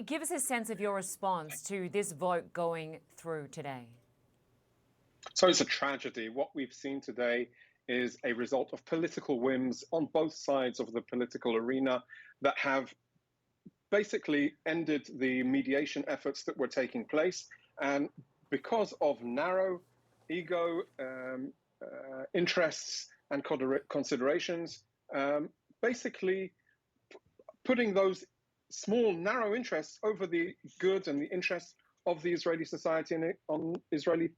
Give us a sense of your response to this vote going through today. So it's a tragedy. What we've seen today is a result of political whims on both sides of the political arena that have basically ended the mediation efforts that were taking place. And because of narrow ego interests and considerations, basically putting those small, narrow interests over the good and the interests of the Israeli society and on Israeli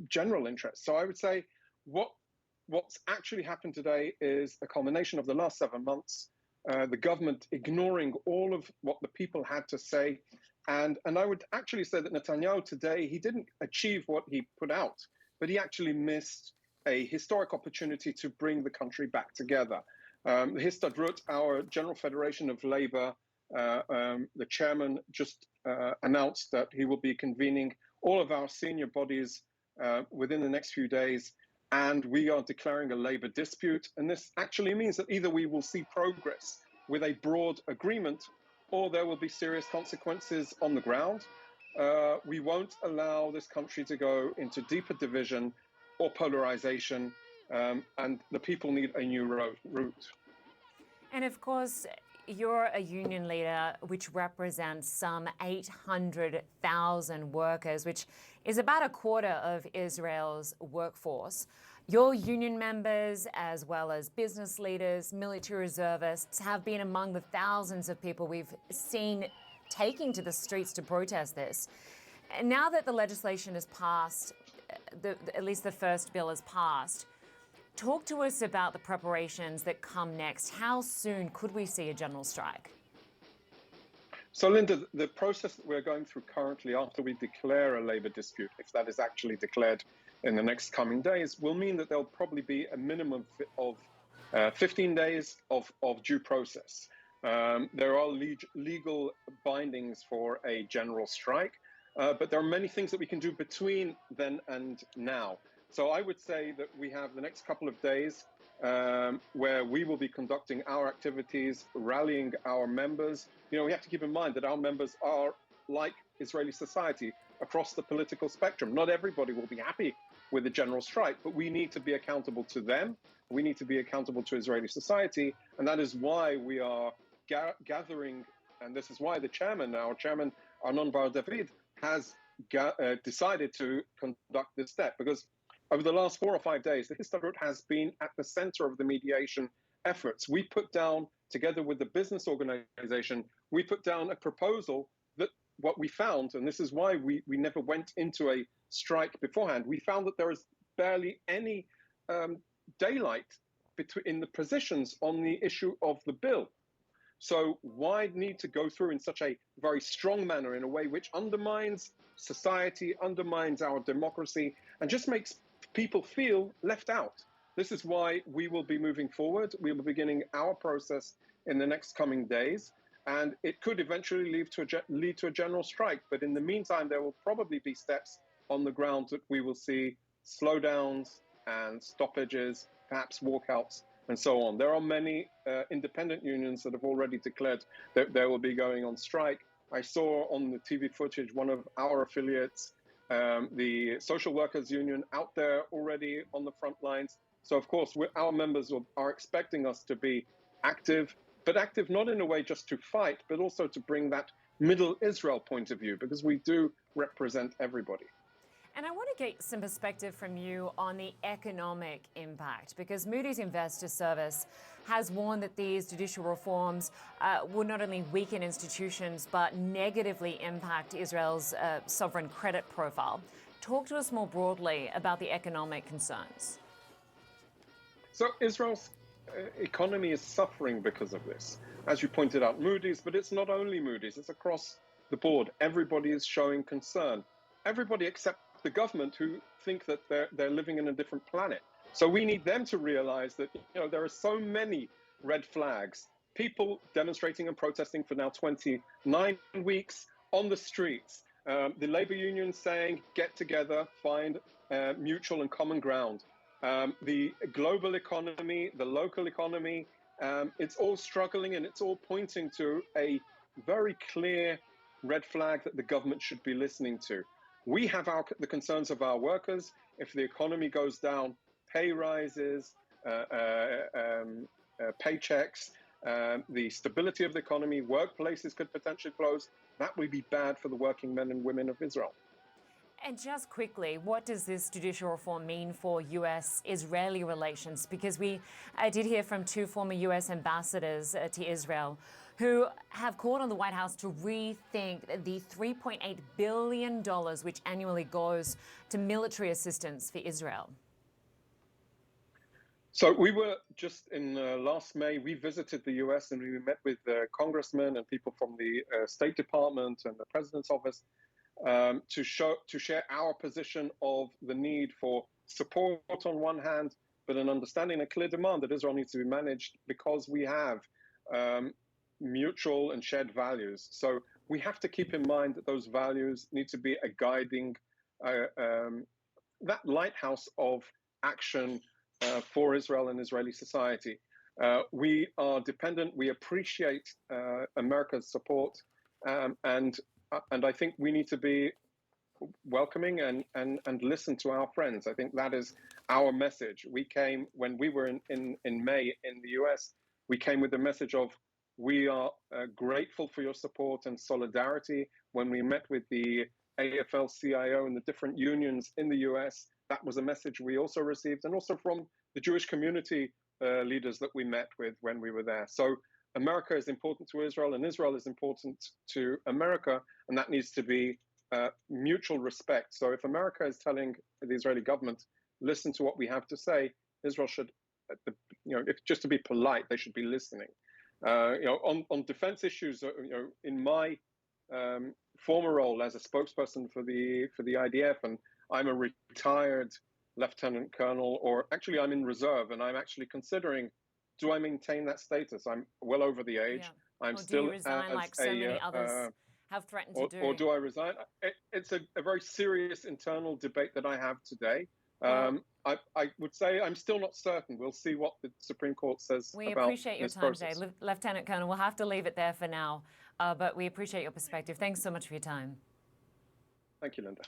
general interests. So I would say what's actually happened today is a culmination of the last 7 months, the government ignoring all of what the people had to say. And I would actually say that Netanyahu today, he didn't achieve what he put out, but he actually missed a historic opportunity to bring the country back together. The Histadrut, our General Federation of Labor, the chairman just announced that he will be convening all of our senior bodies within the next few days, and we are declaring a labor dispute. And this actually means that either we will see progress with a broad agreement, or there will be serious consequences on the ground. We won't allow this country to go into deeper division or polarization, and the people need a new route. And of course, you're a union leader which represents some 800,000 workers, which is about a quarter of Israel's workforce. Your union members, as well as business leaders, military reservists, have been among the thousands of people we've seen taking to the streets to protest this. And now that the legislation has passed, at least the first bill has passed, talk to us about the preparations that come next. How soon could we see a general strike? So, Lynda, the process that we're going through currently, after we declare a labor dispute, if that is actually declared in the next coming days, will mean that there'll probably be a minimum of 15 days of due process. There are legal bindings for a general strike, but there are many things that we can do between then and now. So I would say that we have the next couple of days where we will be conducting our activities, rallying our members. You know, we have to keep in mind that our members are like Israeli society across the political spectrum. Not everybody will be happy with the general strike, but we need to be accountable to them. We need to be accountable to Israeli society. And that is why we are gathering, and this is why the chairman, our chairman, Arnon Bar David, has decided to conduct this step, because over the last 4 or 5 days, the Histadrut has been at the center of the mediation efforts. We put down, together with the business organization, we put down a proposal that what we found, and this is why we never went into a strike beforehand, we found that there is barely any daylight in the positions on the issue of the bill. So why need to go through in such a very strong manner, in a way which undermines society, undermines our democracy, and just makes people feel left out? This is why we will be moving forward. We will be beginning our process in the next coming days, and it could eventually lead to a general strike. But in the meantime, there will probably be steps on the ground that we will see slowdowns and stoppages, perhaps walkouts, and so on. There are many independent unions that have already declared that they will be going on strike. I saw on the TV footage one of our affiliates, the Social Workers Union, out there already on the front lines. So, of course, our members are expecting us to be active, but active not in a way just to fight, but also to bring that middle Israel point of view, because we do represent everybody. And I want to get some perspective from you on the economic impact, because Moody's Investor Service has warned that these judicial reforms will not only weaken institutions, but negatively impact Israel's sovereign credit profile. Talk to us more broadly about the economic concerns. So Israel's economy is suffering because of this. As you pointed out, Moody's, but it's not only Moody's, it's across the board. Everybody is showing concern. Everybody except the government, who think that they're living in a different planet. So we need them to realize that, you know, there are so many red flags. People demonstrating and protesting for now 29 weeks on the streets. The labor union saying, get together, find mutual and common ground. The global economy, the local economy, It's all struggling, and it's all pointing to a very clear red flag that the government should be listening to. We have the concerns of our workers. If the economy goes down, pay rises, paychecks, the stability of the economy, workplaces could potentially close. That would be bad for the working men and women of Israel. And just quickly, what does this judicial reform mean for US-Israeli relations? Because I did hear from two former US ambassadors to Israel who have called on the White House to rethink the $3.8 billion which annually goes to military assistance for Israel. So we were just in last May, we visited the US and we met with congressmen and people from the State Department and the President's office to share our position of the need for support on one hand, but an understanding, a clear demand that Israel needs to be managed because we have mutual and shared values. So we have to keep in mind that those values need to be a guiding, that lighthouse of action for Israel and Israeli society. We are dependent, we appreciate America's support, and I think we need to be welcoming and listen to our friends. I think that is our message. We came, when we were in May in the US, we came with the message of, we are grateful for your support and solidarity. When we met with the AFL-CIO and the different unions in the US, that was a message we also received, and also from the Jewish community leaders that we met with when we were there. So America is important to Israel, and Israel is important to America, and that needs to be mutual respect. So if America is telling the Israeli government, listen to what we have to say, Israel should, just to be polite, they should be listening. On defense issues, in my former role as a spokesperson for the IDF, and I'm a retired lieutenant colonel, or actually I'm in reserve, and I'm actually considering, do I maintain that status? I'm well over the age. Yeah. I'm or still do you resign like so many others have threatened to do? Or do I resign? It's a very serious internal debate that I have today. I would say I'm still not certain. We'll see what the Supreme Court says about this process. We appreciate your time today, Lieutenant Colonel. We'll have to leave it there for now, but we appreciate your perspective. Thanks so much for your time. Thank you, Lynda.